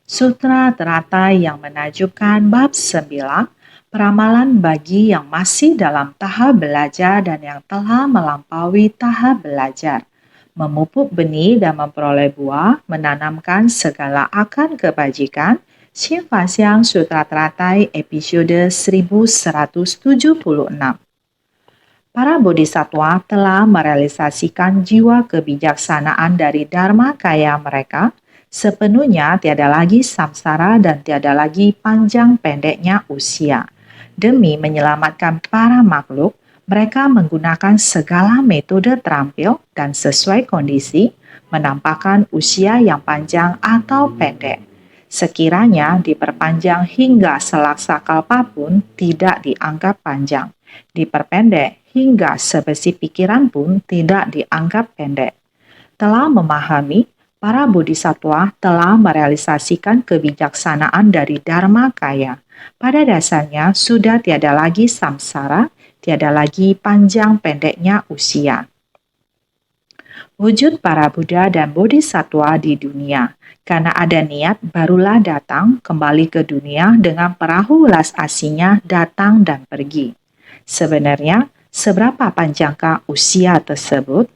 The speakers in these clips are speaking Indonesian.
Sutra teratai yang menakjubkan bab 9, peramalan bagi yang masih dalam tahap belajar dan yang telah melampaui tahap belajar. Memupuk benih dan memperoleh buah, menanamkan segala akan kebajikan. Xin Fa Xiang Sutra Teratai episode 1176. Para bodhisattva telah merealisasikan jiwa kebijaksanaan dari Dharma kaya mereka. Sepenuhnya tiada lagi samsara dan tiada lagi panjang pendeknya usia. Demi menyelamatkan para makhluk, mereka menggunakan segala metode terampil dan sesuai kondisi, menampakkan usia yang panjang atau pendek. Sekiranya diperpanjang hingga selaksa kalpa pun tidak dianggap panjang. Diperpendek hingga sebesi pikiran pun tidak dianggap pendek. Telah memahami, para bodhisattva telah merealisasikan kebijaksanaan dari Dharma kaya. Pada dasarnya sudah tiada lagi samsara, tiada lagi panjang pendeknya usia. Wujud para Buddha dan Bodhisattva di dunia. Karena ada niat, barulah datang kembali ke dunia dengan perahu welas asihnya datang dan pergi. Sebenarnya, seberapa panjangkah usia tersebut?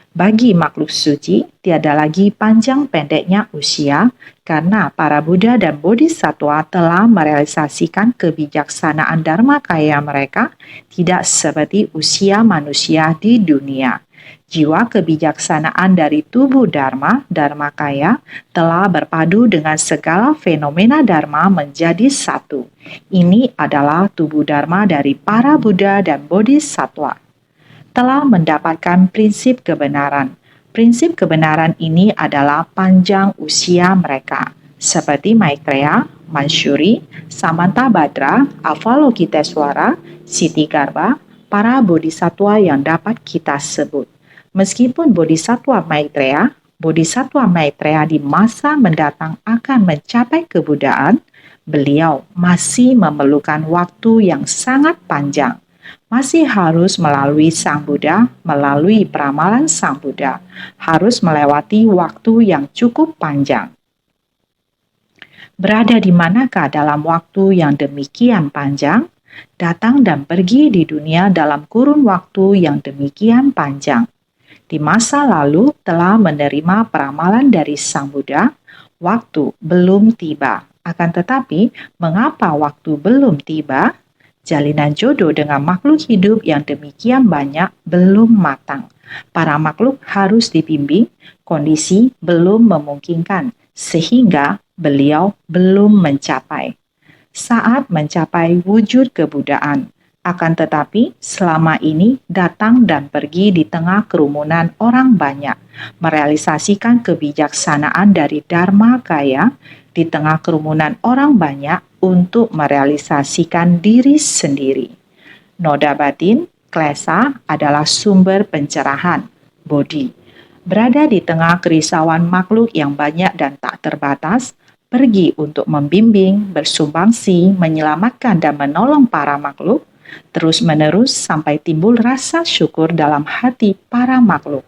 Bagi makhluk suci, tiada lagi panjang pendeknya usia karena para Buddha dan Bodhisattva telah merealisasikan kebijaksanaan Dharma kaya mereka tidak seperti usia manusia di dunia. Jiwa kebijaksanaan dari tubuh Dharma, Dharma kaya, telah berpadu dengan segala fenomena Dharma menjadi satu. Ini adalah tubuh Dharma dari para Buddha dan Bodhisattva. Telah mendapatkan prinsip kebenaran. Prinsip kebenaran ini adalah panjang usia mereka. Seperti Maitreya, Mansyuri, Samantabhadra, Avalokitesvara, Ksitigarbha, para bodhisattva yang dapat kita sebut. Meskipun bodhisattva Maitreya di masa mendatang akan mencapai kebudaan, beliau masih memerlukan waktu yang sangat panjang. Masih harus melalui Sang Buddha, melalui peramalan Sang Buddha, harus melewati waktu yang cukup panjang. Berada di manakah dalam waktu yang demikian panjang? Datang dan pergi di dunia dalam kurun waktu yang demikian panjang. Di masa lalu telah menerima peramalan dari Sang Buddha, waktu belum tiba. Akan tetapi, mengapa waktu belum tiba? Jalinan jodoh dengan makhluk hidup yang demikian banyak belum matang. Para makhluk harus dibimbing, kondisi belum memungkinkan, sehingga beliau belum mencapai. Saat mencapai wujud kebudaan, akan tetapi selama ini datang dan pergi di tengah kerumunan orang banyak, merealisasikan kebijaksanaan dari Dharma kaya di tengah kerumunan orang banyak untuk merealisasikan diri sendiri. Noda batin, klesa adalah sumber pencerahan, bodhi. Berada di tengah kerisauan makhluk yang banyak dan tak terbatas, pergi untuk membimbing, bersumbangsi, menyelamatkan dan menolong para makhluk, terus-menerus sampai timbul rasa syukur dalam hati para makhluk.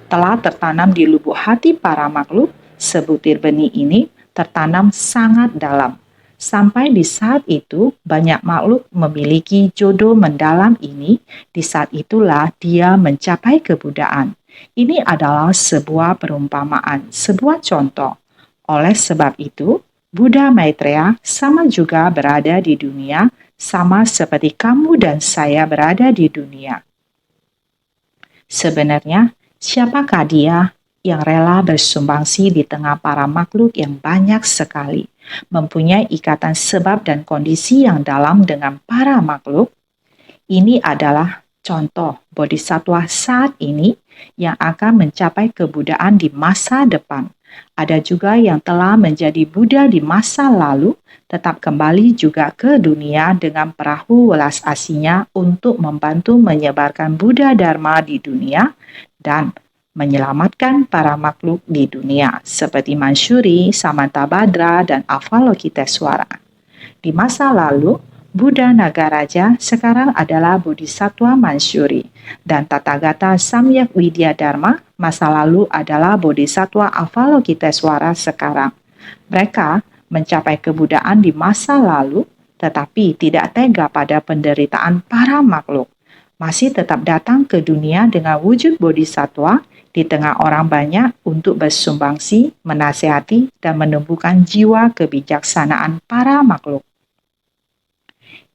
Telah tertanam di lubuk hati para makhluk, sebutir benih ini tertanam sangat dalam. Sampai di saat itu, banyak makhluk memiliki jodoh mendalam ini, di saat itulah dia mencapai kebudaan. Ini adalah sebuah perumpamaan, sebuah contoh. Oleh sebab itu, Buddha Maitreya sama juga berada di dunia, sama seperti kamu dan saya berada di dunia. Sebenarnya, siapakah dia yang rela bersumbangsi di tengah para makhluk yang banyak sekali, mempunyai ikatan sebab dan kondisi yang dalam dengan para makhluk? Ini adalah contoh bodhisattva saat ini yang akan mencapai kebudaan di masa depan. Ada juga yang telah menjadi Buddha di masa lalu, tetap kembali juga ke dunia dengan perahu welas asihnya untuk membantu menyebarkan Buddha Dharma di dunia dan menyelamatkan para makhluk di dunia, seperti Mansyuri, Samantabhadra, dan Avalokitesvara. Di masa lalu, Buddha Nagaraja sekarang adalah Bodhisattva Mansyuri, dan Tathagata Samyak Widya Dharma masa lalu adalah Bodhisattva Avalokitesvara sekarang. Mereka mencapai kebudayaan di masa lalu, tetapi tidak tega pada penderitaan para makhluk. Masih tetap datang ke dunia dengan wujud bodhisatwa di tengah orang banyak untuk bersumbangsi, menasihati, dan menumbuhkan jiwa kebijaksanaan para makhluk.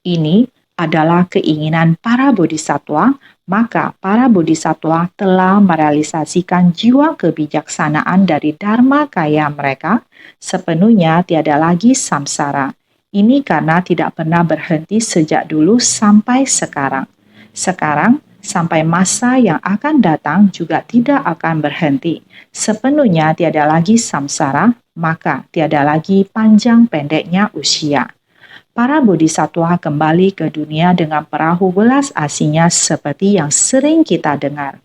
Ini adalah keinginan para bodhisatwa, maka para bodhisatwa telah merealisasikan jiwa kebijaksanaan dari dharma kaya mereka, sepenuhnya tiada lagi samsara. Ini karena tidak pernah berhenti sejak dulu sampai sekarang. Sekarang, sampai masa yang akan datang juga tidak akan berhenti. Sepenuhnya tiada lagi samsara, maka tiada lagi panjang pendeknya usia. Para bodhisatwa kembali ke dunia dengan perahu welas asihnya seperti yang sering kita dengar.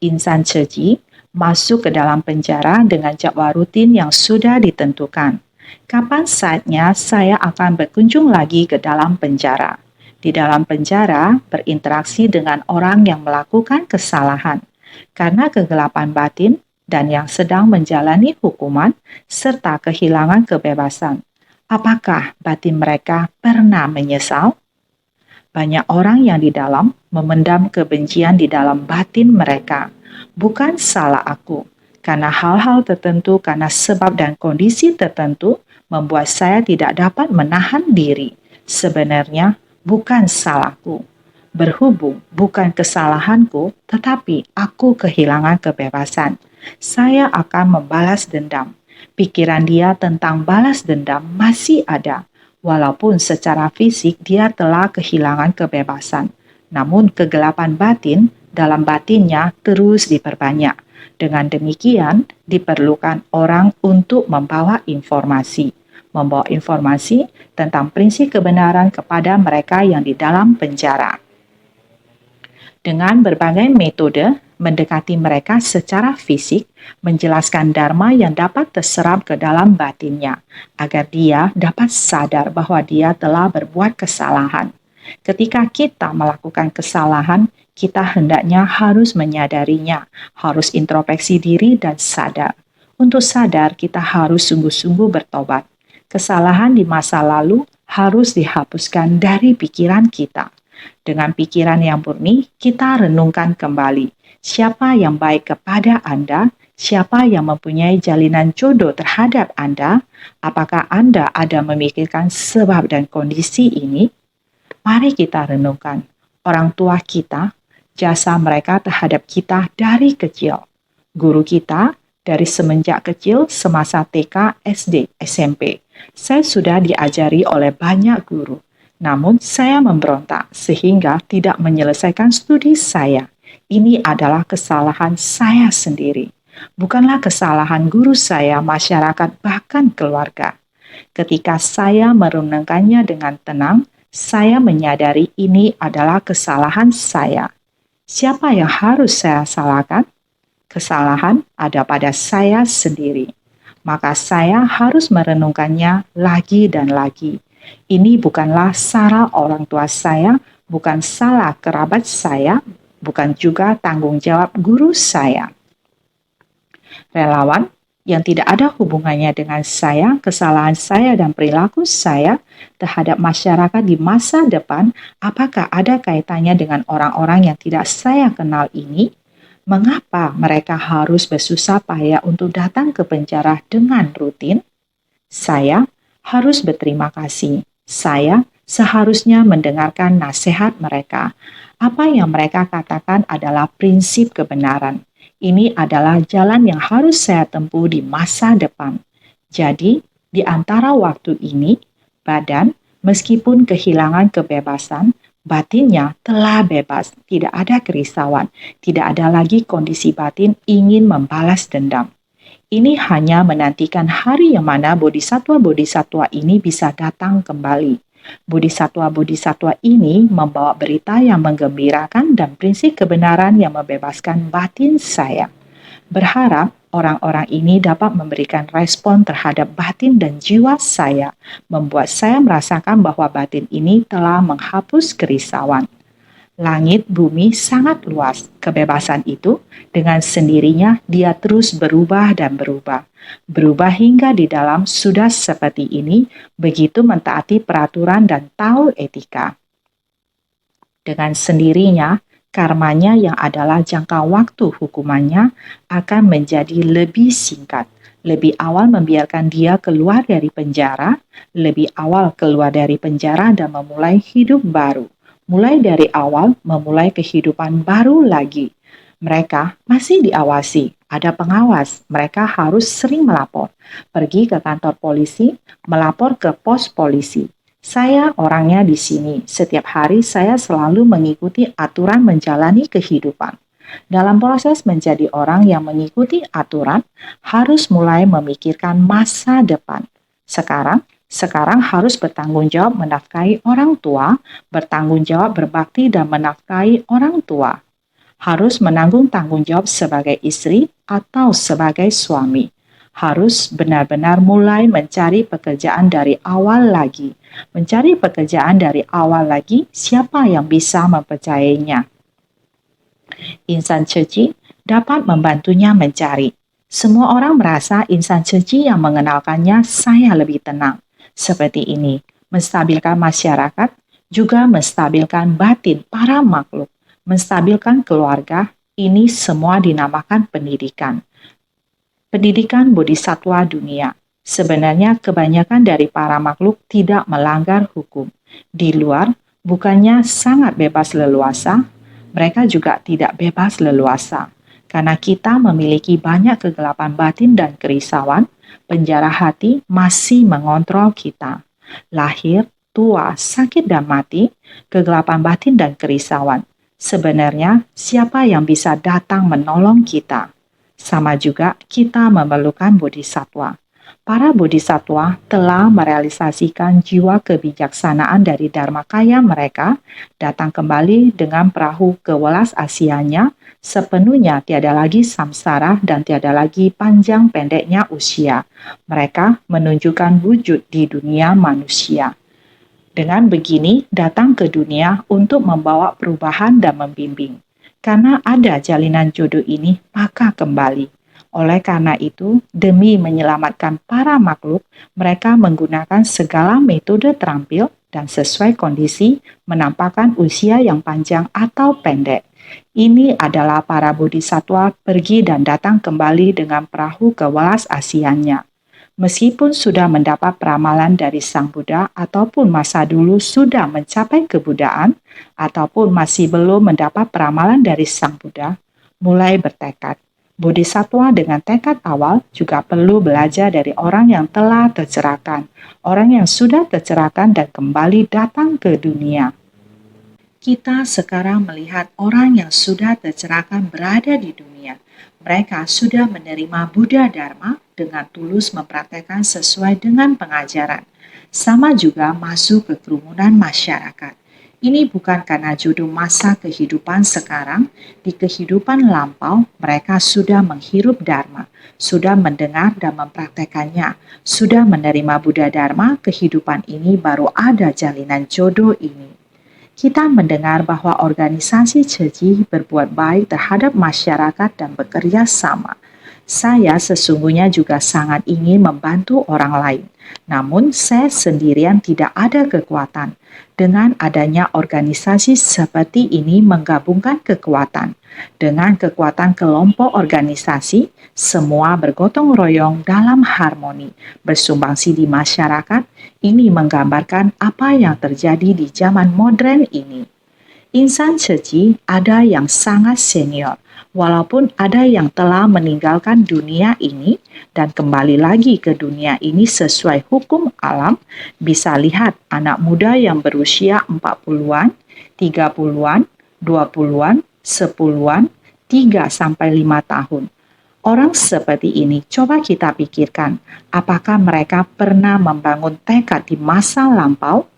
Insan Ceji masuk ke dalam penjara dengan jadwal rutin yang sudah ditentukan. Kapan saatnya saya akan berkunjung lagi ke dalam penjara? Di dalam penjara berinteraksi dengan orang yang melakukan kesalahan karena kegelapan batin dan yang sedang menjalani hukuman serta kehilangan kebebasan. Apakah batin mereka pernah menyesal? Banyak orang yang di dalam memendam kebencian di dalam batin mereka. Bukan salah aku, karena hal-hal tertentu, karena sebab dan kondisi tertentu membuat saya tidak dapat menahan diri. Sebenarnya bukan salahku. Berhubung bukan kesalahanku, tetapi aku kehilangan kebebasan. Saya akan membalas dendam. Pikiran dia tentang balas dendam masih ada, walaupun secara fisik dia telah kehilangan kebebasan. Namun kegelapan batin dalam batinnya terus diperbanyak. Dengan demikian, diperlukan orang untuk membawa informasi tentang prinsip kebenaran kepada mereka yang di dalam penjara. Dengan berbagai metode, mendekati mereka secara fisik, menjelaskan dharma yang dapat terserap ke dalam batinnya, agar dia dapat sadar bahwa dia telah berbuat kesalahan. Ketika kita melakukan kesalahan, kita hendaknya harus menyadarinya, harus introspeksi diri dan sadar. Untuk sadar, kita harus sungguh-sungguh bertobat. Kesalahan di masa lalu harus dihapuskan dari pikiran kita. Dengan pikiran yang murni, kita renungkan kembali. Siapa yang baik kepada Anda? Siapa yang mempunyai jalinan jodoh terhadap Anda? Apakah Anda ada memikirkan sebab dan kondisi ini? Mari kita renungkan. Orang tua kita, jasa mereka terhadap kita dari kecil. Guru kita dari semenjak kecil semasa TK, SD, SMP. Saya sudah diajari oleh banyak guru. Namun saya memberontak sehingga tidak menyelesaikan studi saya. Ini adalah kesalahan saya sendiri. Bukanlah kesalahan guru saya, masyarakat, bahkan keluarga. Ketika saya merenungkannya dengan tenang, saya menyadari ini adalah kesalahan saya. Siapa yang harus saya salahkan? Kesalahan ada pada saya sendiri. Maka saya harus merenungkannya lagi dan lagi. Ini bukanlah salah orang tua saya, bukan salah kerabat saya, bukan juga tanggung jawab guru saya. Relawan yang tidak ada hubungannya dengan saya, kesalahan saya dan perilaku saya terhadap masyarakat di masa depan, apakah ada kaitannya dengan orang-orang yang tidak saya kenal ini? Mengapa mereka harus bersusah payah untuk datang ke penjara dengan rutin? Saya harus berterima kasih. Saya seharusnya mendengarkan nasihat mereka. Apa yang mereka katakan adalah prinsip kebenaran. Ini adalah jalan yang harus saya tempuh di masa depan. Jadi, di antara waktu ini, badan, meskipun kehilangan kebebasan, batinnya telah bebas. Tidak ada kerisauan. Tidak ada lagi kondisi batin ingin membalas dendam. Ini hanya menantikan hari yang mana bodhisatwa-bodhisatwa ini bisa datang kembali. Bodhisatwa-bodhisatwa ini membawa berita yang menggembirakan dan prinsip kebenaran yang membebaskan batin saya. Berharap orang-orang ini dapat memberikan respon terhadap batin dan jiwa saya, membuat saya merasakan bahwa batin ini telah menghapus kerisauan. Langit bumi sangat luas. Kebebasan itu dengan sendirinya dia terus berubah dan berubah. Berubah hingga di dalam sudah seperti ini, begitu mentaati peraturan dan tahu etika. Dengan sendirinya, karmanya yang adalah jangka waktu hukumannya akan menjadi lebih singkat. Lebih awal membiarkan dia keluar dari penjara, lebih awal keluar dari penjara dan memulai hidup baru. Mulai dari awal, memulai kehidupan baru lagi. Mereka masih diawasi, ada pengawas. Mereka harus sering melapor, pergi ke kantor polisi, melapor ke pos polisi. Saya orangnya di sini. Setiap hari saya selalu mengikuti aturan menjalani kehidupan. Dalam proses menjadi orang yang mengikuti aturan, harus mulai memikirkan masa depan. Sekarang harus bertanggung jawab menafkahi orang tua, bertanggung jawab berbakti dan menafkahi orang tua. Harus menanggung tanggung jawab sebagai istri atau sebagai suami. Harus benar-benar mulai mencari pekerjaan dari awal lagi. Mencari pekerjaan dari awal lagi, siapa yang bisa mempercayainya? Insan Ceci dapat membantunya mencari. Semua orang merasa insan Ceci yang mengenalkannya saya lebih tenang. Seperti ini, menstabilkan masyarakat, juga menstabilkan batin para makhluk, menstabilkan keluarga, ini semua dinamakan pendidikan. Pendidikan bodhisatwa dunia. Sebenarnya kebanyakan dari para makhluk tidak melanggar hukum. Di luar, bukannya sangat bebas leluasa, mereka juga tidak bebas leluasa. Karena kita memiliki banyak kegelapan batin dan kerisauan, penjara hati masih mengontrol kita. Lahir, tua, sakit dan mati, kegelapan batin dan kerisauan. Sebenarnya, siapa yang bisa datang menolong kita? Sama juga kita memerlukan bodhisatwa. Para bodhisatwa telah merealisasikan jiwa kebijaksanaan dari dharmakaya mereka, datang kembali dengan perahu kewelas Asianya, sepenuhnya tiada lagi samsara dan tiada lagi panjang pendeknya usia. Mereka menunjukkan wujud di dunia manusia. Dengan begini, datang ke dunia untuk membawa perubahan dan membimbing. Karena ada jalinan jodoh ini, maka kembali. Oleh karena itu, demi menyelamatkan para makhluk, mereka menggunakan segala metode terampil dan sesuai kondisi menampakkan usia yang panjang atau pendek. Ini adalah para bodhisatwa pergi dan datang kembali dengan perahu kewelas Asianya. Meskipun sudah mendapat peramalan dari Sang Buddha ataupun masa dulu sudah mencapai kebudaan ataupun masih belum mendapat peramalan dari Sang Buddha, mulai bertekad. Bodhisatwa dengan tekad awal juga perlu belajar dari orang yang telah tercerahkan, orang yang sudah tercerahkan dan kembali datang ke dunia. Kita sekarang melihat orang yang sudah tercerahkan berada di dunia. Mereka sudah menerima Buddha Dharma dengan tulus mempraktekkan sesuai dengan pengajaran. Sama juga masuk ke kerumunan masyarakat. Ini bukan karena jodoh masa kehidupan sekarang, di kehidupan lampau mereka sudah menghirup Dharma, sudah mendengar dan mempraktekannya, sudah menerima Buddha Dharma, kehidupan ini baru ada jalinan jodoh ini. Kita mendengar bahwa organisasi Ceci berbuat baik terhadap masyarakat dan bekerja sama. Saya sesungguhnya juga sangat ingin membantu orang lain. Namun saya sendirian tidak ada kekuatan. Dengan adanya organisasi seperti ini menggabungkan kekuatan. Dengan kekuatan kelompok organisasi, semua bergotong royong dalam harmoni, bersumbangsi di masyarakat. Ini menggambarkan apa yang terjadi di zaman modern ini. Insan Ceci ada yang sangat senior, walaupun ada yang telah meninggalkan dunia ini dan kembali lagi ke dunia ini sesuai hukum alam, bisa lihat anak muda yang berusia 40-an, 30-an, 20-an, 10-an, 3-5 tahun. Orang seperti ini, coba kita pikirkan, apakah mereka pernah membangun tekad di masa lampau?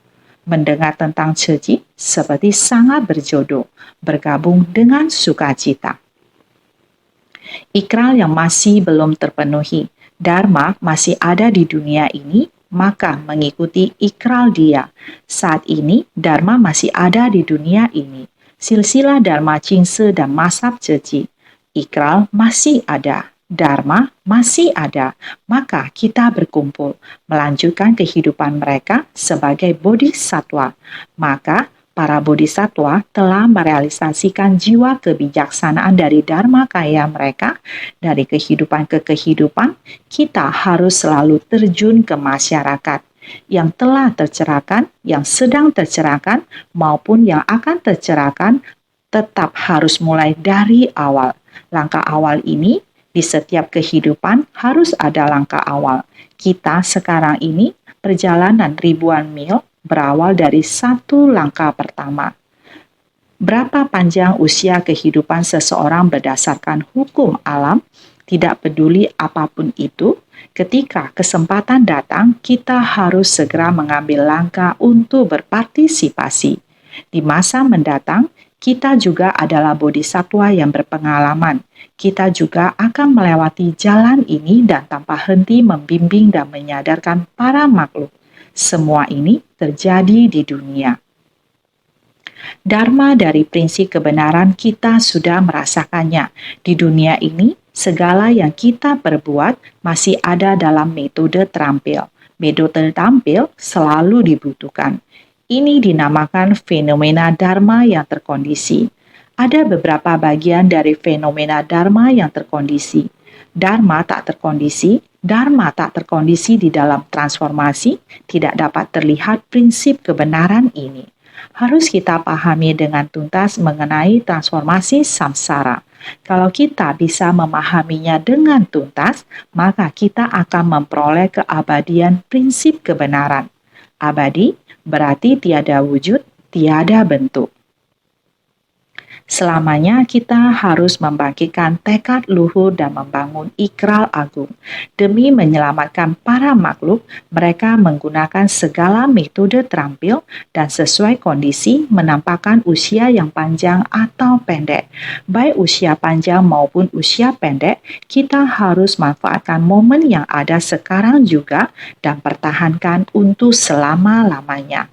Mendengar tentang Ceci seperti sangat berjodoh, bergabung dengan sukacita. Ikrar yang masih belum terpenuhi, Dharma masih ada di dunia ini, maka mengikuti ikrar dia. Saat ini, Dharma masih ada di dunia ini. Silsilah Dharma Jingse dan Mazhab Zheji. Ikral masih ada, Dharma masih ada, maka kita berkumpul, melanjutkan kehidupan mereka sebagai bodhisattva. Maka para bodhisattva telah merealisasikan jiwa kebijaksanaan dari Dharma kaya mereka. Dari kehidupan ke kehidupan, kita harus selalu terjun ke masyarakat yang telah tercerahkan, yang sedang tercerahkan, maupun yang akan tercerahkan, tetap harus mulai dari awal. Langkah awal ini di setiap kehidupan harus ada langkah awal. Kita sekarang ini perjalanan ribuan mil berawal dari satu langkah pertama. Berapa panjang usia kehidupan seseorang berdasarkan hukum alam, tidak peduli apapun itu, ketika kesempatan datang, kita harus segera mengambil langkah untuk berpartisipasi. Di masa mendatang, kita juga adalah bodhisattva yang berpengalaman. Kita juga akan melewati jalan ini dan tanpa henti membimbing dan menyadarkan para makhluk. Semua ini terjadi di dunia. Dharma dari prinsip kebenaran kita sudah merasakannya. Di dunia ini, segala yang kita perbuat masih ada dalam metode terampil. Metode terampil selalu dibutuhkan. Ini dinamakan fenomena Dharma yang terkondisi. Ada beberapa bagian dari fenomena Dharma yang terkondisi. Dharma tak terkondisi di dalam transformasi, tidak dapat terlihat prinsip kebenaran ini. Harus kita pahami dengan tuntas mengenai transformasi samsara. Kalau kita bisa memahaminya dengan tuntas, maka kita akan memperoleh keabadian prinsip kebenaran. Abadi berarti tiada wujud, tiada bentuk. Selamanya kita harus membangkitkan tekad luhur dan membangun ikral agung. Demi menyelamatkan para makhluk, mereka menggunakan segala metode terampil dan sesuai kondisi menampakkan usia yang panjang atau pendek. Baik usia panjang maupun usia pendek, kita harus manfaatkan momen yang ada sekarang juga dan pertahankan untuk selama-lamanya.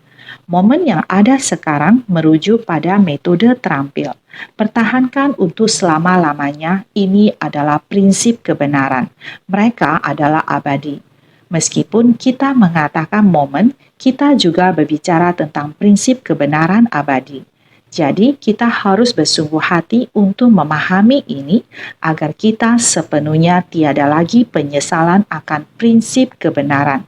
Momen yang ada sekarang merujuk pada metode terampil. Pertahankan untuk selama-lamanya, ini adalah prinsip kebenaran. Mereka adalah abadi. Meskipun kita mengatakan momen, kita juga berbicara tentang prinsip kebenaran abadi. Jadi, kita harus bersungguh hati untuk memahami ini agar kita sepenuhnya tiada lagi penyesalan akan prinsip kebenaran.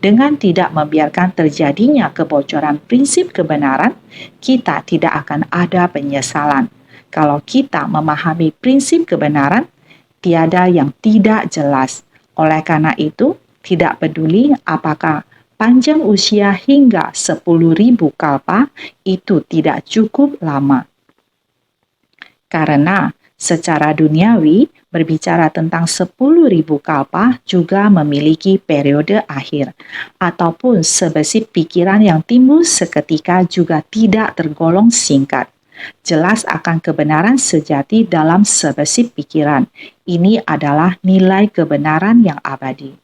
Dengan tidak membiarkan terjadinya kebocoran prinsip kebenaran, kita tidak akan ada penyesalan. Kalau kita memahami prinsip kebenaran, tiada yang tidak jelas. Oleh karena itu, tidak peduli apakah panjang usia hingga 10.000 kalpa, itu tidak cukup lama. Karena secara duniawi, berbicara tentang 10.000 kalpa juga memiliki periode akhir, ataupun sebesit pikiran yang timbul seketika juga tidak tergolong singkat. Jelas akan kebenaran sejati dalam sebesit pikiran. Ini adalah nilai kebenaran yang abadi.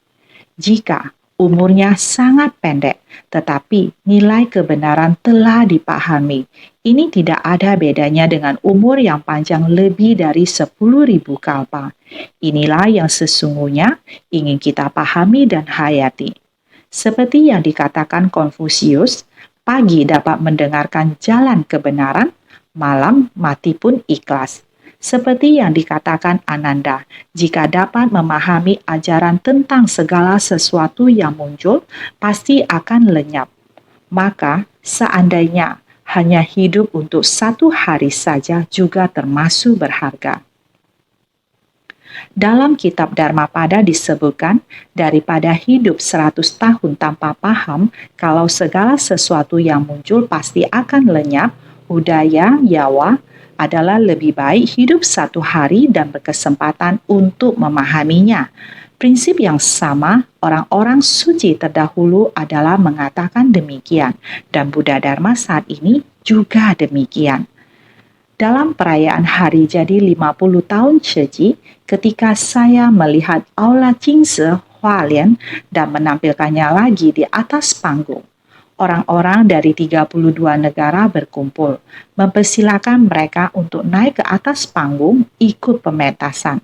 Jika umurnya sangat pendek, tetapi nilai kebenaran telah dipahami, ini tidak ada bedanya dengan umur yang panjang lebih dari 10.000 kalpa. Inilah yang sesungguhnya ingin kita pahami dan hayati. Seperti yang dikatakan Konfusius, pagi dapat mendengarkan jalan kebenaran, malam mati pun ikhlas. Seperti yang dikatakan Ananda, jika dapat memahami ajaran tentang segala sesuatu yang muncul, pasti akan lenyap. Maka, seandainya hanya hidup untuk 1 hari saja juga termasuk berharga. Dalam kitab Dharmapada disebutkan, daripada hidup 100 tahun tanpa paham kalau segala sesuatu yang muncul pasti akan lenyap, udaya, yawa, adalah lebih baik hidup 1 hari dan berkesempatan untuk memahaminya. Prinsip yang sama, orang-orang suci terdahulu adalah mengatakan demikian, dan Buddha Dharma saat ini juga demikian. Dalam perayaan hari jadi 50 tahun Ceji, ketika saya melihat Aula Jingse Hualien dan menampilkannya lagi di atas panggung, Orang-orang dari 32 negara berkumpul, mempersilakan mereka untuk naik ke atas panggung ikut pementasan.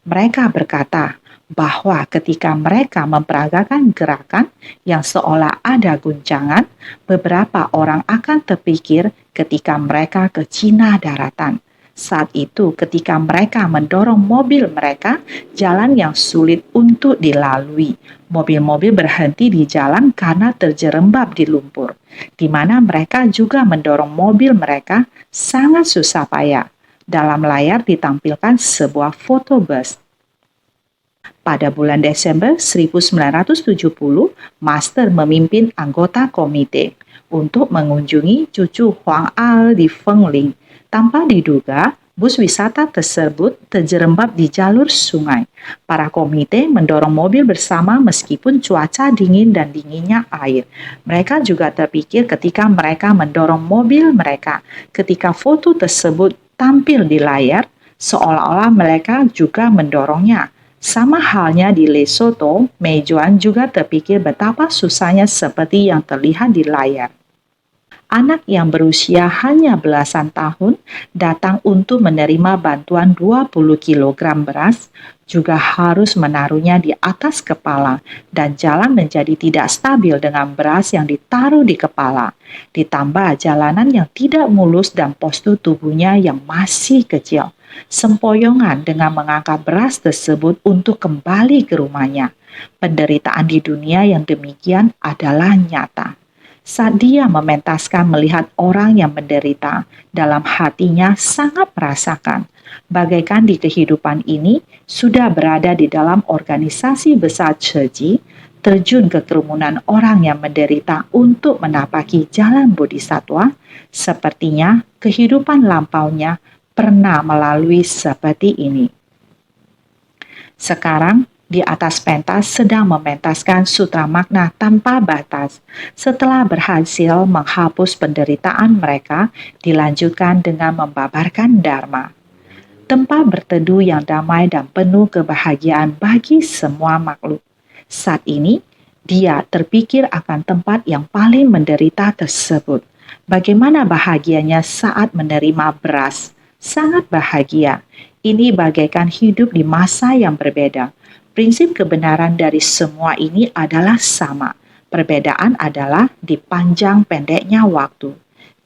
Mereka berkata bahwa ketika mereka memperagakan gerakan yang seolah ada guncangan, beberapa orang akan terpikir ketika mereka ke Cina daratan. Saat itu, ketika mereka mendorong mobil mereka, jalan yang sulit untuk dilalui. Mobil-mobil berhenti di jalan karena terjerembab di lumpur, di mana mereka juga mendorong mobil mereka sangat susah payah. Dalam layar ditampilkan sebuah foto bus. Pada bulan Desember 1970, Master memimpin anggota komite untuk mengunjungi cucu Huang Al di Fengling. Tanpa diduga, bus wisata tersebut terjerembab di jalur sungai. Para komite mendorong mobil bersama meskipun cuaca dingin dan dinginnya air. Mereka juga terpikir ketika mereka mendorong mobil mereka. Ketika foto tersebut tampil di layar, seolah-olah mereka juga mendorongnya. Sama halnya di Lesotho, Mejuan juga terpikir betapa susahnya seperti yang terlihat di layar. Anak yang berusia hanya belasan tahun datang untuk menerima bantuan 20 kg beras, juga harus menaruhnya di atas kepala dan jalan menjadi tidak stabil dengan beras yang ditaruh di kepala. Ditambah jalanan yang tidak mulus dan postur tubuhnya yang masih kecil. Sempoyongan dengan mengangkat beras tersebut untuk kembali ke rumahnya. Penderitaan di dunia yang demikian adalah nyata. Saat dia mementaskan melihat orang yang menderita, dalam hatinya sangat merasakan bagaikan di kehidupan ini sudah berada di dalam organisasi besar Ceji, terjun ke kerumunan orang yang menderita untuk menapaki jalan bodhisatwa. Sepertinya kehidupan lampaunya pernah melalui seperti ini. Sekarang, di atas pentas sedang mementaskan sutra makna tanpa batas. Setelah berhasil menghapus penderitaan mereka, dilanjutkan dengan membabarkan Dharma. Tempat berteduh yang damai dan penuh kebahagiaan bagi semua makhluk. Saat ini, dia terpikir akan tempat yang paling menderita tersebut. Bagaimana bahagianya saat menerima beras. Sangat bahagia. Ini bagaikan hidup di masa yang berbeda. Prinsip kebenaran dari semua ini adalah sama. Perbedaan adalah di panjang pendeknya waktu.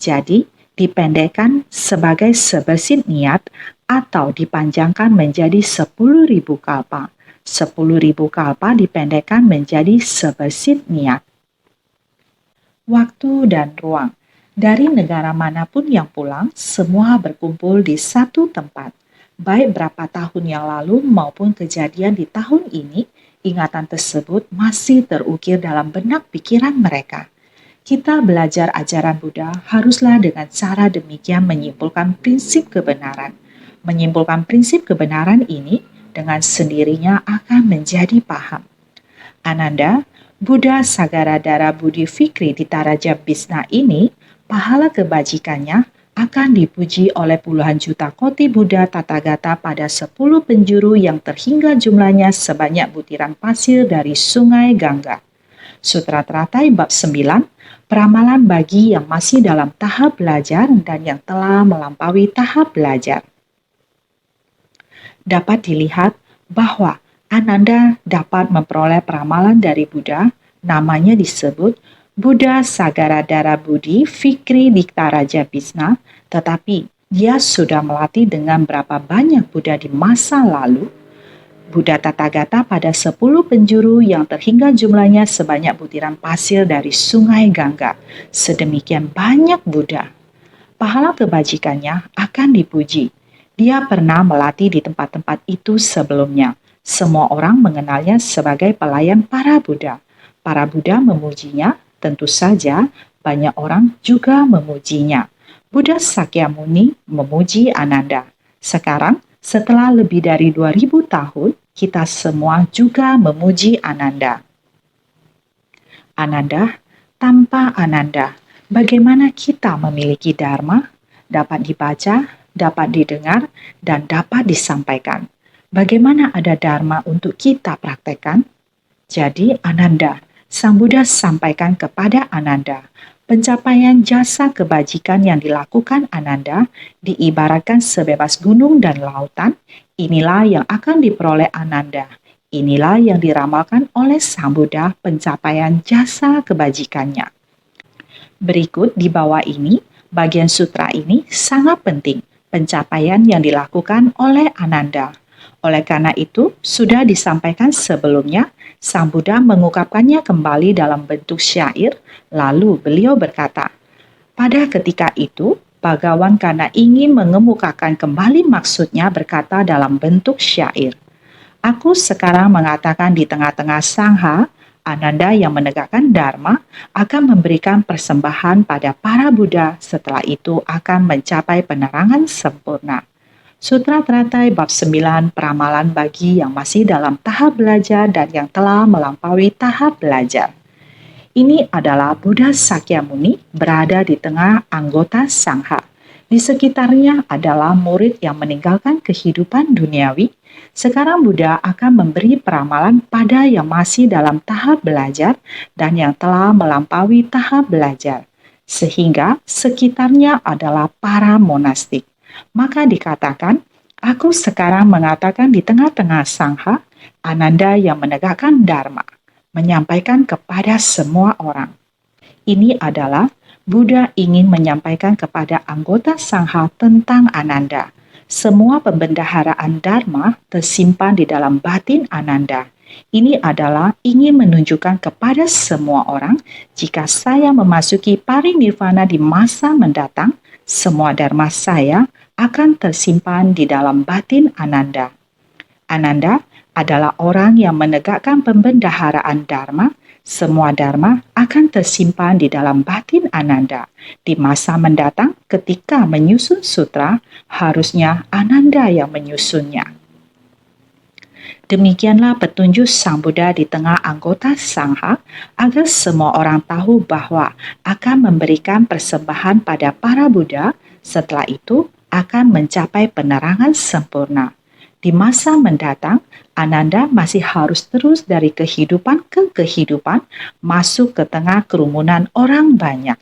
Jadi, dipendekkan sebagai sebesit niat atau dipanjangkan menjadi 10.000 kalpa. 10.000 kalpa dipendekkan menjadi sebesit niat. Waktu dan ruang. Dari negara manapun yang pulang, semua berkumpul di satu tempat. Baik berapa tahun yang lalu maupun kejadian di tahun ini, ingatan tersebut masih terukir dalam benak pikiran mereka. Kita belajar ajaran Buddha haruslah dengan cara demikian menyimpulkan prinsip kebenaran. Menyimpulkan prinsip kebenaran ini dengan sendirinya akan menjadi paham. Ananda, Buddha Sagaradara Budi Fikri di Taraja Bisna ini, pahala kebajikannya akan dipuji oleh puluhan juta koti Buddha Tathagata pada 10 penjuru yang terhingga jumlahnya sebanyak butiran pasir dari sungai Gangga. Sutra Teratai bab 9, peramalan bagi yang masih dalam tahap belajar dan yang telah melampaui tahap belajar. Dapat dilihat bahwa Ananda dapat memperoleh peramalan dari Buddha, namanya disebut Buddha Sagaradara Budi Fikri di Taraja Bisna, tetapi dia sudah melatih dengan berapa banyak Buddha di masa lalu. Buddha Tathagata pada 10 penjuru yang terhingga jumlahnya sebanyak butiran pasir dari sungai Gangga. Sedemikian banyak Buddha. Pahala kebajikannya akan dipuji. Dia pernah melatih di tempat-tempat itu sebelumnya. Semua orang mengenalnya sebagai pelayan para Buddha. Para Buddha memujinya. Tentu saja, banyak orang juga memujinya. Buddha Sakyamuni memuji Ananda. Sekarang, setelah lebih dari 2000 tahun, kita semua juga memuji Ananda. Ananda, tanpa Ananda, bagaimana kita memiliki Dharma? Dapat dibaca, dapat didengar, dan dapat disampaikan. Bagaimana ada Dharma untuk kita praktekkan? Jadi, Ananda, Sang Buddha sampaikan kepada Ananda, pencapaian jasa kebajikan yang dilakukan Ananda diibaratkan sebebas gunung dan lautan. Inilah yang akan diperoleh Ananda. Inilah yang diramalkan oleh Sang Buddha pencapaian jasa kebajikannya. Berikut di bawah ini, bagian sutra ini sangat penting, pencapaian yang dilakukan oleh Ananda. Oleh karena itu, sudah disampaikan sebelumnya, Sang Buddha mengungkapkannya kembali dalam bentuk syair, lalu beliau berkata, pada ketika itu, Bhagawan karena ingin mengemukakan kembali maksudnya berkata dalam bentuk syair, aku sekarang mengatakan di tengah-tengah sangha, Ananda yang menegakkan Dharma akan memberikan persembahan pada para Buddha, setelah itu akan mencapai penerangan sempurna. Sutra Teratai Bab 9 Peramalan bagi yang masih dalam tahap belajar dan yang telah melampaui tahap belajar. Ini adalah Buddha Sakyamuni berada di tengah anggota Sangha. Di sekitarnya adalah murid yang meninggalkan kehidupan duniawi. Sekarang Buddha akan memberi peramalan pada yang masih dalam tahap belajar dan yang telah melampaui tahap belajar. Sehingga sekitarnya adalah para monastik. Maka dikatakan, aku sekarang mengatakan di tengah-tengah sangha, Ananda yang menegakkan Dharma, menyampaikan kepada semua orang. Ini adalah Buddha ingin menyampaikan kepada anggota sangha tentang Ananda. Semua pembendaharaan Dharma tersimpan di dalam batin Ananda. Ini adalah ingin menunjukkan kepada semua orang, jika saya memasuki parinirvana di masa mendatang, semua Dharma saya akan tersimpan di dalam batin Ananda. Ananda adalah orang yang menegakkan pembendaharaan Dharma. Semua Dharma akan tersimpan di dalam batin Ananda. Di masa mendatang, ketika menyusun sutra, harusnya Ananda yang menyusunnya. Demikianlah petunjuk Sang Buddha di tengah anggota Sangha, agar semua orang tahu bahwa akan memberikan persembahan pada para Buddha, setelah itu akan mencapai penerangan sempurna. Di masa mendatang, Ananda masih harus terus dari kehidupan ke kehidupan, masuk ke tengah kerumunan orang banyak.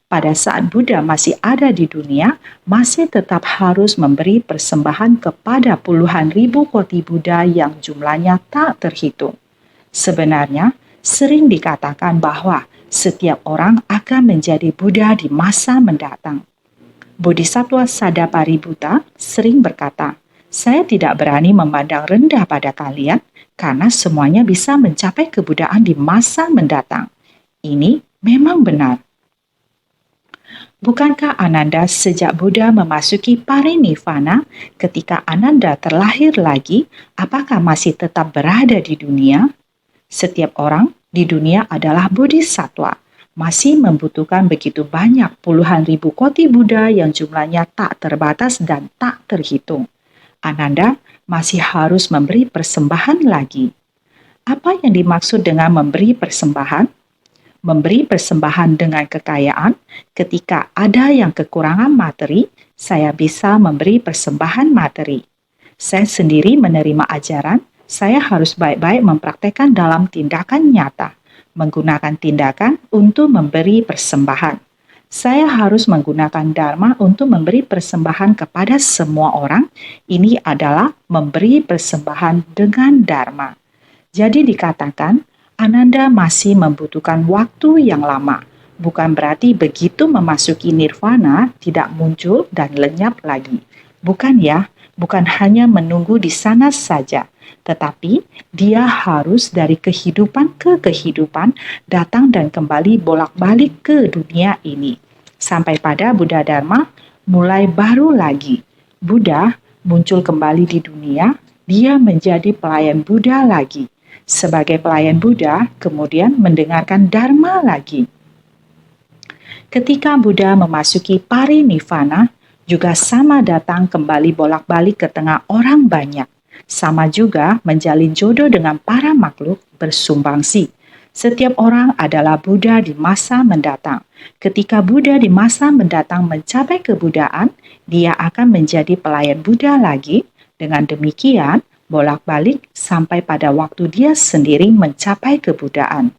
Pada saat Buddha masih ada di dunia, masih tetap harus memberi persembahan kepada puluhan ribu koti Buddha yang jumlahnya tak terhitung. Sebenarnya, sering dikatakan bahwa setiap orang akan menjadi Buddha di masa mendatang. Bodhisattva Sadapaributta sering berkata, saya tidak berani memandang rendah pada kalian karena semuanya bisa mencapai kebudayaan di masa mendatang. Ini memang benar. Bukankah Ananda sejak Buddha memasuki parinirvana, ketika Ananda terlahir lagi, apakah masih tetap berada di dunia? Setiap orang di dunia adalah bodhisattva, masih membutuhkan begitu banyak puluhan ribu koti Buddha yang jumlahnya tak terbatas dan tak terhitung. Ananda masih harus memberi persembahan lagi. Apa yang dimaksud dengan memberi persembahan? Memberi persembahan dengan kekayaan, ketika ada yang kekurangan materi, saya bisa memberi persembahan materi. Saya sendiri menerima ajaran, saya harus baik-baik mempraktekkan dalam tindakan nyata, menggunakan tindakan untuk memberi persembahan. Saya harus menggunakan Dharma untuk memberi persembahan kepada semua orang. Ini adalah memberi persembahan dengan Dharma. Jadi dikatakan, Ananda masih membutuhkan waktu yang lama. Bukan berarti begitu memasuki nirvana tidak muncul dan lenyap lagi. Bukan ya, bukan hanya menunggu di sana saja. Tetapi dia harus dari kehidupan ke kehidupan datang dan kembali bolak-balik ke dunia ini. Sampai pada Buddha Dharma mulai baru lagi. Buddha muncul kembali di dunia, dia menjadi pelayan Buddha lagi. Sebagai pelayan Buddha, kemudian mendengarkan Dharma lagi. Ketika Buddha memasuki parinirvana, juga sama datang kembali bolak-balik ke tengah orang banyak. Sama juga menjalin jodoh dengan para makhluk bersumbangsi. Setiap orang adalah Buddha di masa mendatang. Ketika Buddha di masa mendatang mencapai kebudayaan, dia akan menjadi pelayan Buddha lagi. Dengan demikian, bolak-balik sampai pada waktu dia sendiri mencapai kebudayaan.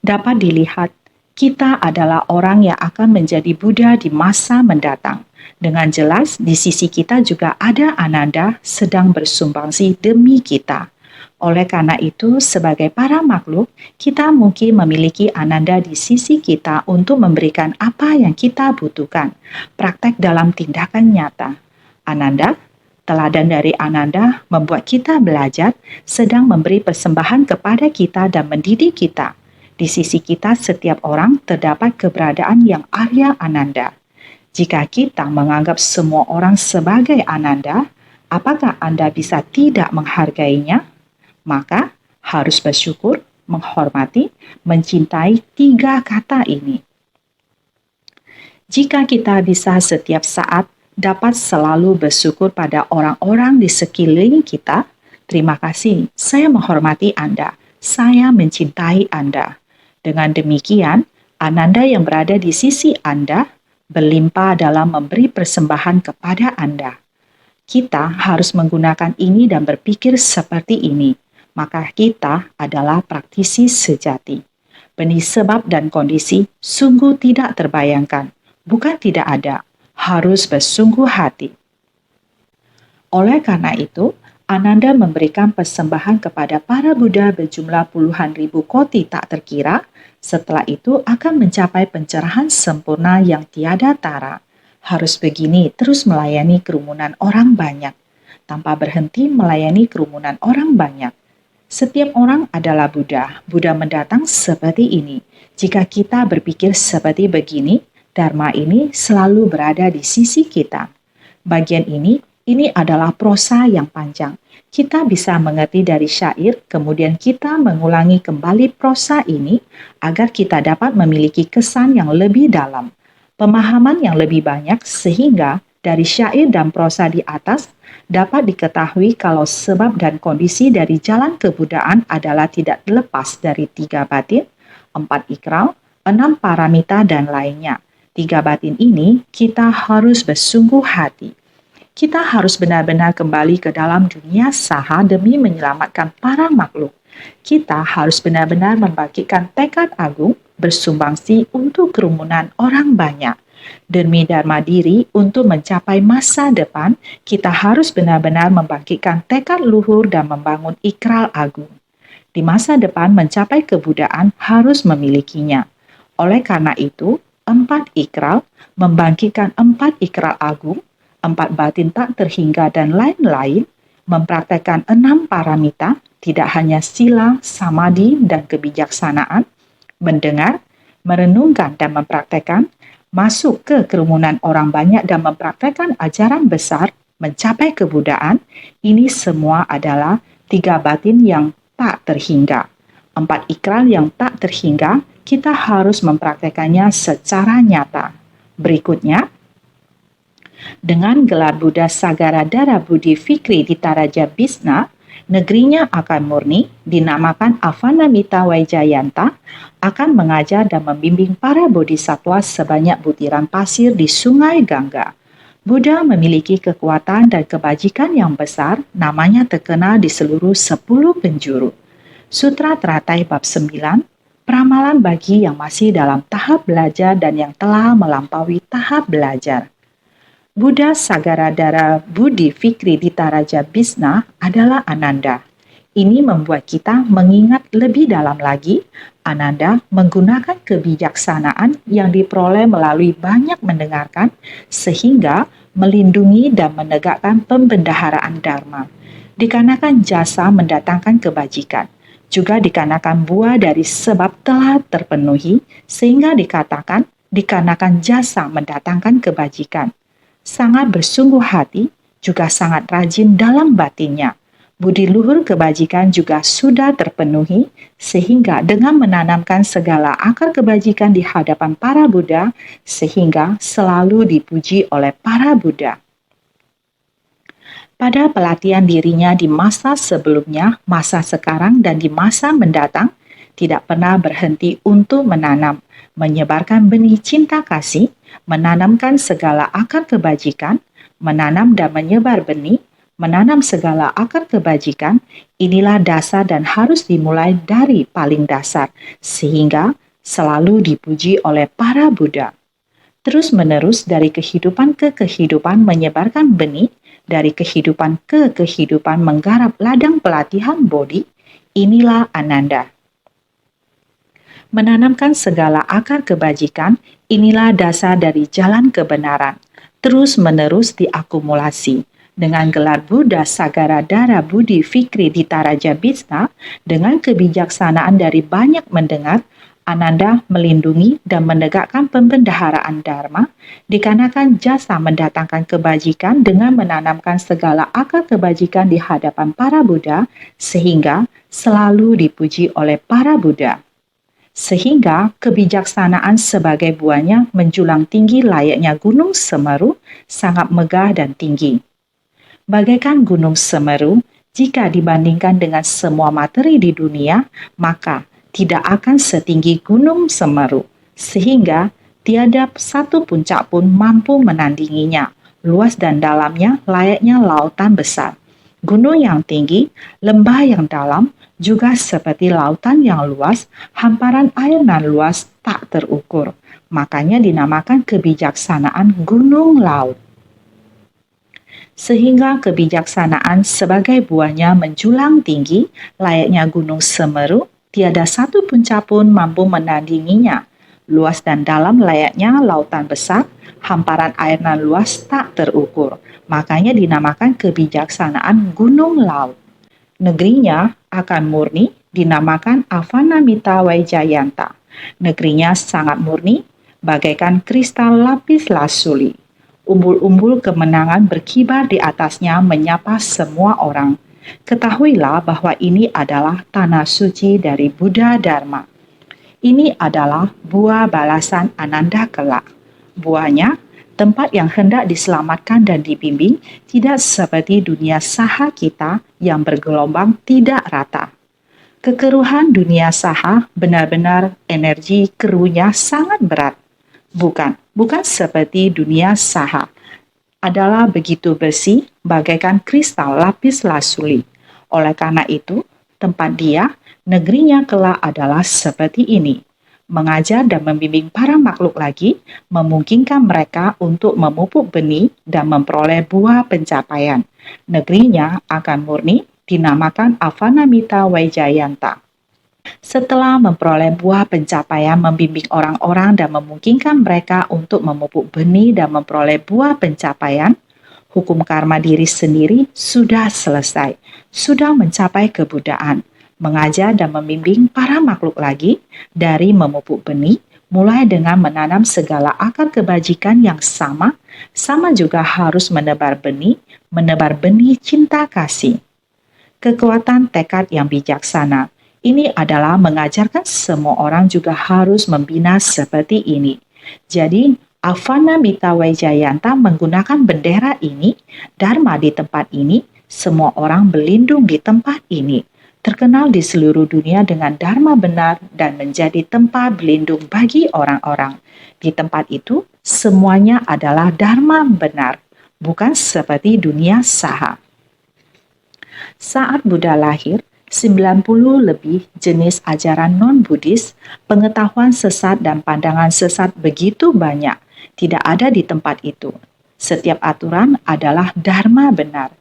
dapat dilihat kita adalah orang yang akan menjadi Buddha di masa mendatang. Dengan jelas, di sisi kita juga ada Ananda sedang bersumbangsi demi kita. Oleh karena itu, sebagai para makhluk, kita mungkin memiliki Ananda di sisi kita untuk memberikan apa yang kita butuhkan. Praktek dalam tindakan nyata. Ananda, teladan dari Ananda membuat kita belajar, sedang memberi persembahan kepada kita dan mendidik kita. Di sisi kita, setiap orang terdapat keberadaan yang Arya Ananda. Jika kita menganggap semua orang sebagai Ananda, apakah Anda bisa tidak menghargainya? Maka harus bersyukur, menghormati, mencintai 3 kata ini. Jika kita bisa setiap saat dapat selalu bersyukur pada orang-orang di sekeliling kita, terima kasih, saya menghormati Anda, saya mencintai Anda. Dengan demikian, Ananda yang berada di sisi Anda berlimpah dalam memberi persembahan kepada Anda. Kita harus menggunakan ini dan berpikir seperti ini, maka kita adalah praktisi sejati. Benih sebab dan kondisi sungguh tidak terbayangkan, bukan tidak ada, harus bersungguh hati. Oleh karena itu, Ananda memberikan persembahan kepada para Buddha berjumlah puluhan ribu koti tak terkira, setelah itu akan mencapai pencerahan sempurna yang tiada tara. Harus begini terus melayani kerumunan orang banyak, tanpa berhenti melayani kerumunan orang banyak. Setiap orang adalah Buddha. Buddha mendatang seperti ini. Jika kita berpikir seperti begini, Dharma ini selalu berada di sisi kita. Bagian ini adalah prosa yang panjang. Kita bisa mengerti dari syair, kemudian kita mengulangi kembali prosa ini agar kita dapat memiliki kesan yang lebih dalam, pemahaman yang lebih banyak, sehingga dari syair dan prosa di atas dapat diketahui kalau sebab dan kondisi dari jalan kebudayaan adalah tidak lepas dari 3 batin, 4 ikral, 6 paramita, dan lainnya. 3 batin ini kita harus bersungguh hati. Kita harus benar-benar kembali ke dalam dunia saha demi menyelamatkan para makhluk. Kita harus benar-benar membangkitkan tekad agung bersumbangsi untuk kerumunan orang banyak. Demi dharma diri untuk mencapai masa depan, kita harus benar-benar membangkitkan tekad luhur dan membangun ikral agung. Di masa depan mencapai kebudayaan harus memilikinya. Oleh karena itu, 4 ikral, membangkitkan 4 ikral agung, 4 batin tak terhingga dan lain-lain, mempraktekkan 6 paramita, tidak hanya sila, samadhi, dan kebijaksanaan, mendengar, merenungkan dan mempraktekkan, masuk ke kerumunan orang banyak dan mempraktekkan ajaran besar, mencapai kebudayaan, ini semua adalah 3 batin yang tak terhingga. 4 ikral yang tak terhingga, kita harus mempraktekannya secara nyata. Berikutnya, dengan gelar Buddha Sagaradara Budi Fikri di Taraja Bisna, negerinya akan murni, dinamakan Avanamita Waijayanta, akan mengajar dan membimbing para bodhisatwa sebanyak butiran pasir di sungai Gangga. Buddha memiliki kekuatan dan kebajikan yang besar, namanya terkenal di seluruh 10 penjuru. Sutra Teratai Bab 9, Peramalan bagi yang masih dalam tahap belajar dan yang telah melampaui tahap belajar. Buddha Sagaradara Budi Fikri di Taraja Bisna adalah Ananda. Ini membuat kita mengingat lebih dalam lagi, Ananda menggunakan kebijaksanaan yang diperoleh melalui banyak mendengarkan, sehingga melindungi dan menegakkan pembendaharaan Dharma. Dikarenakan jasa mendatangkan kebajikan, juga dikarenakan buah dari sebab telah terpenuhi, sehingga dikatakan dikarenakan jasa mendatangkan kebajikan. Sangat bersungguh hati, juga sangat rajin dalam batinnya. Budi luhur kebajikan juga sudah terpenuhi, sehingga dengan menanamkan segala akar kebajikan di hadapan para Buddha, sehingga selalu dipuji oleh para Buddha. Pada pelatihan dirinya di masa sebelumnya, masa sekarang, dan di masa mendatang, tidak pernah berhenti untuk menanam, menyebarkan benih cinta kasih, menanamkan segala akar kebajikan, menanam dan menyebar benih, Menanam segala akar kebajikan, inilah dasar dan harus dimulai dari paling dasar, sehingga selalu dipuji oleh para Buddha. Terus-menerus dari kehidupan ke kehidupan menyebarkan benih, dari kehidupan ke kehidupan menggarap ladang pelatihan Bodhi, inilah Ananda. Menanamkan segala akar kebajikan, inilah dasar dari jalan kebenaran. Terus-menerus diakumulasi. Dengan gelar Buddha Sagara Dara Budi Fikri Ditaraja Bisna, dengan kebijaksanaan dari banyak mendengar, Ananda melindungi dan menegakkan pembendaharaan Dharma, dikarenakan jasa mendatangkan kebajikan dengan menanamkan segala akar kebajikan di hadapan para Buddha, sehingga selalu dipuji oleh para Buddha. Sehingga kebijaksanaan sebagai buahnya menjulang tinggi layaknya Gunung Semeru, sangat megah dan tinggi. Bagaikan Gunung Semeru, jika dibandingkan dengan semua materi di dunia, maka tidak akan setinggi Gunung Semeru, sehingga tiada satu puncak pun mampu menandinginya. Luas dan dalamnya layaknya lautan besar. Gunung yang tinggi, lembah yang dalam, juga seperti lautan yang luas, hamparan air nan luas tak terukur. Makanya dinamakan kebijaksanaan gunung laut. Sehingga kebijaksanaan sebagai buahnya menjulang tinggi, layaknya Gunung Semeru, tiada satu puncak pun mampu menandinginya. Luas dan dalam layaknya lautan besar, hamparan air nan luas tak terukur. Makanya dinamakan kebijaksanaan gunung laut. Negerinya akan murni dinamakan Avanamita Waijayanta. Negerinya sangat murni, bagaikan kristal lapis lazuli. Umbul-umbul kemenangan berkibar di atasnya menyapa semua orang. Ketahuilah bahwa ini adalah tanah suci dari Buddha Dharma. Ini adalah buah balasan Ananda kelak. Buahnya, tempat yang hendak diselamatkan dan dibimbing, tidak seperti dunia saha kita yang bergelombang tidak rata. Kekeruhan dunia saha benar-benar energi keruhnya sangat berat. Bukan seperti dunia saha. Adalah begitu bersih bagaikan kristal lapis lazuli. Oleh karena itu, tempat dia, negerinya kelak adalah seperti ini. Mengajar dan membimbing para makhluk lagi, memungkinkan mereka untuk memupuk benih dan memperoleh buah pencapaian. Negerinya akan murni, dinamakan Avanamita Waijayanta. Setelah memperoleh buah pencapaian membimbing orang-orang dan memungkinkan mereka untuk memupuk benih dan memperoleh buah pencapaian, hukum karma diri sendiri sudah selesai, sudah mencapai kebudaan. Mengajar dan membimbing para makhluk lagi dari memupuk benih, mulai dengan menanam segala akar kebajikan yang sama juga harus menebar benih cinta kasih. Kekuatan tekad yang bijaksana. Ini adalah mengajarkan semua orang juga harus membina seperti ini. Jadi, Avanamita Waijayanta menggunakan bendera ini, Dharma di tempat ini, semua orang berlindung di tempat ini. Terkenal di seluruh dunia dengan Dharma benar dan menjadi tempat berlindung bagi orang-orang. Di tempat itu, semuanya adalah Dharma benar, bukan seperti dunia saha. Saat Buddha lahir, 90 lebih jenis ajaran non-Buddhis, pengetahuan sesat dan pandangan sesat begitu banyak, tidak ada di tempat itu. Setiap aturan adalah Dharma benar.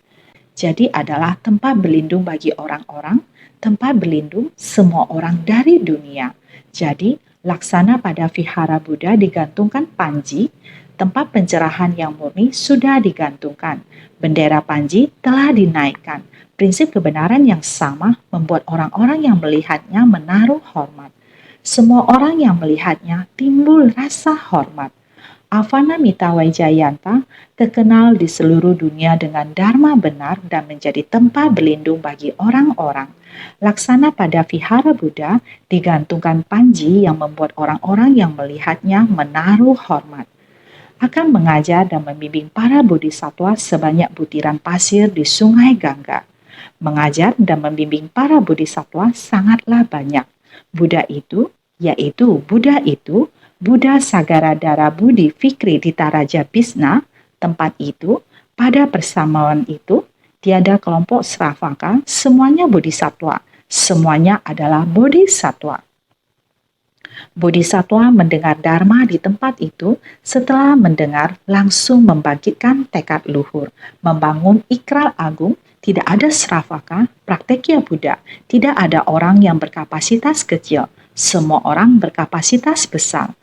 Jadi adalah tempat berlindung bagi orang-orang, tempat berlindung semua orang dari dunia. Jadi, laksana pada vihara Buddha digantungkan panji, tempat pencerahan yang murni sudah digantungkan. Bendera panji telah dinaikkan. Prinsip kebenaran yang sama membuat orang-orang yang melihatnya menaruh hormat. Semua orang yang melihatnya timbul rasa hormat. Avanamita Waijayanta terkenal di seluruh dunia dengan Dharma benar dan menjadi tempat berlindung bagi orang-orang. Laksana pada vihara Buddha digantungkan panji yang membuat orang-orang yang melihatnya menaruh hormat. Akan mengajar dan membimbing para bodhisattva sebanyak butiran pasir di sungai Gangga. Mengajar dan membimbing para bodhisattva sangatlah banyak. Buddha itu, Buddha Sagara Dara Budi Fikri Ditaraja Bisna, tempat itu, pada persamaan itu, tiada kelompok Sravaka, semuanya bodhisatwa. Semuanya adalah bodhisatwa. Bodhisatwa mendengar Dharma di tempat itu, setelah mendengar langsung membangkitkan tekad luhur, membangun ikrar agung. Tidak ada Sravaka, praktekya Buddha, tidak ada orang yang berkapasitas kecil, semua orang berkapasitas besar.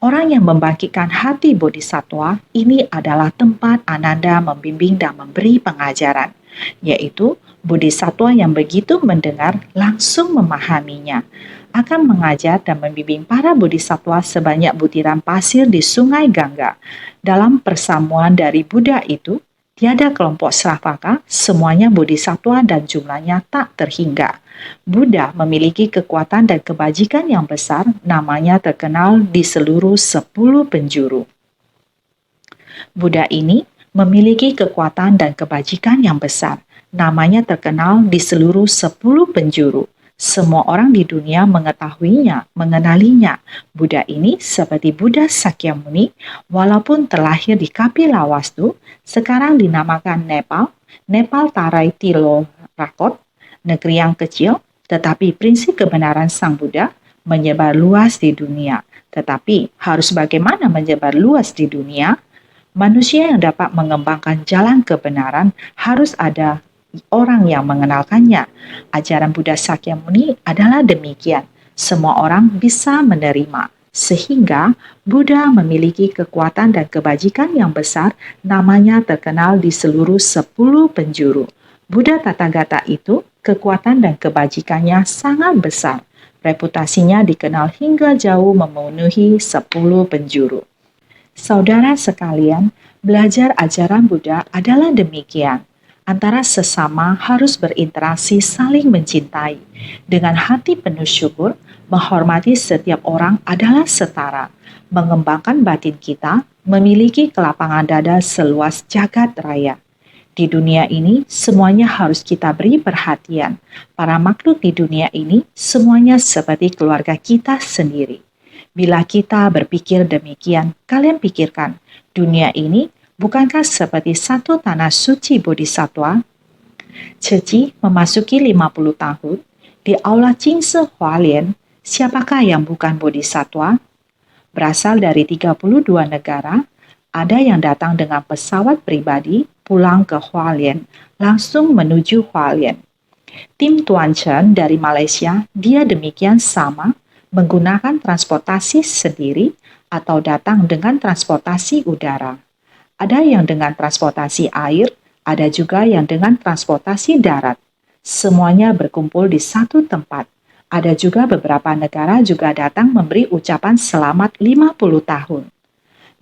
Orang yang membangkitkan hati bodhisatwa ini adalah tempat Ananda membimbing dan memberi pengajaran, yaitu bodhisatwa yang begitu mendengar langsung memahaminya, akan mengajar dan membimbing para bodhisatwa sebanyak butiran pasir di sungai Gangga. Dalam persamuan dari Buddha itu, tiada kelompok Sravaka, semuanya bodhisatwa dan jumlahnya tak terhingga. Buddha memiliki kekuatan dan kebajikan yang besar, namanya terkenal di seluruh 10 penjuru. Buddha ini memiliki kekuatan dan kebajikan yang besar, namanya terkenal di seluruh 10 penjuru. Semua orang di dunia mengetahuinya, mengenalinya. Buddha ini seperti Buddha Sakyamuni, walaupun terlahir di Kapilawastu, sekarang dinamakan Nepal, Nepal Tarai Tilo Rakot, negeri yang kecil, tetapi prinsip kebenaran Sang Buddha menyebar luas di dunia. Tetapi harus bagaimana menyebar luas di dunia? Manusia yang dapat mengembangkan jalan kebenaran harus ada orang yang mengenalkannya. Ajaran Buddha Sakyamuni adalah demikian. Semua orang bisa menerima. Sehingga Buddha memiliki kekuatan dan kebajikan yang besar, namanya terkenal di seluruh 10 penjuru. Buddha Tathagata itu, kekuatan dan kebajikannya sangat besar. Reputasinya dikenal hingga jauh memenuhi 10 penjuru. Saudara sekalian, belajar ajaran Buddha adalah demikian. Antara sesama harus berinteraksi saling mencintai. Dengan hati penuh syukur, menghormati setiap orang adalah setara. Mengembangkan batin kita, memiliki kelapangan dada seluas jagat raya. Di dunia ini, semuanya harus kita beri perhatian. Para makhluk di dunia ini, semuanya seperti keluarga kita sendiri. Bila kita berpikir demikian, kalian pikirkan, dunia ini bukankah seperti satu tanah suci bodhisatwa? Ceci memasuki 50 tahun, di Aula Jingse Hualien, siapakah yang bukan bodhisatwa? Berasal dari 32 negara, ada yang datang dengan pesawat pribadi pulang ke Hualien, langsung menuju Hualien. Tim Tuan Chen dari Malaysia, dia demikian sama, menggunakan transportasi sendiri atau datang dengan transportasi udara. Ada yang dengan transportasi air, ada juga yang dengan transportasi darat. Semuanya berkumpul di satu tempat. Ada juga beberapa negara juga datang memberi ucapan selamat 50 tahun.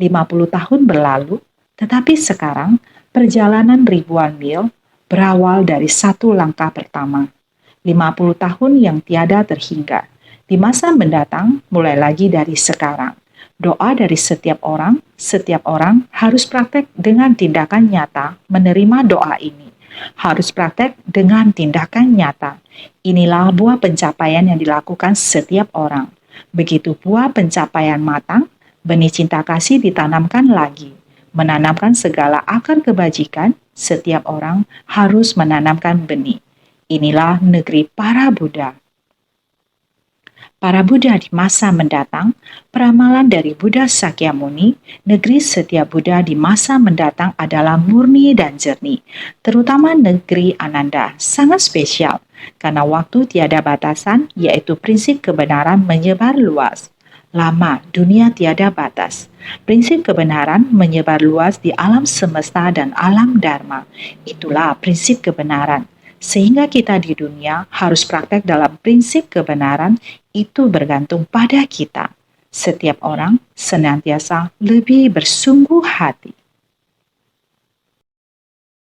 50 tahun berlalu, tetapi sekarang perjalanan ribuan mil berawal dari satu langkah pertama. 50 tahun yang tiada terhingga. Di masa mendatang, mulai lagi dari sekarang. Doa dari setiap orang harus praktek dengan tindakan nyata menerima doa ini. Harus praktek dengan tindakan nyata. Inilah buah pencapaian yang dilakukan setiap orang. Begitu buah pencapaian matang, benih cinta kasih ditanamkan lagi. Menanamkan segala akar kebajikan, setiap orang harus menanamkan benih. Inilah negeri para Buddha. Para Buddha di masa mendatang, peramalan dari Buddha Sakyamuni, negeri setiap Buddha di masa mendatang adalah murni dan jernih, terutama negeri Ananda, sangat spesial, karena waktu tiada batasan, yaitu prinsip kebenaran menyebar luas. Lama, dunia tiada batas. Prinsip kebenaran menyebar luas di alam semesta dan alam dharma. Itulah prinsip kebenaran. Sehingga kita di dunia harus praktek dalam prinsip kebenaran, itu bergantung pada kita. Setiap orang senantiasa lebih bersungguh hati.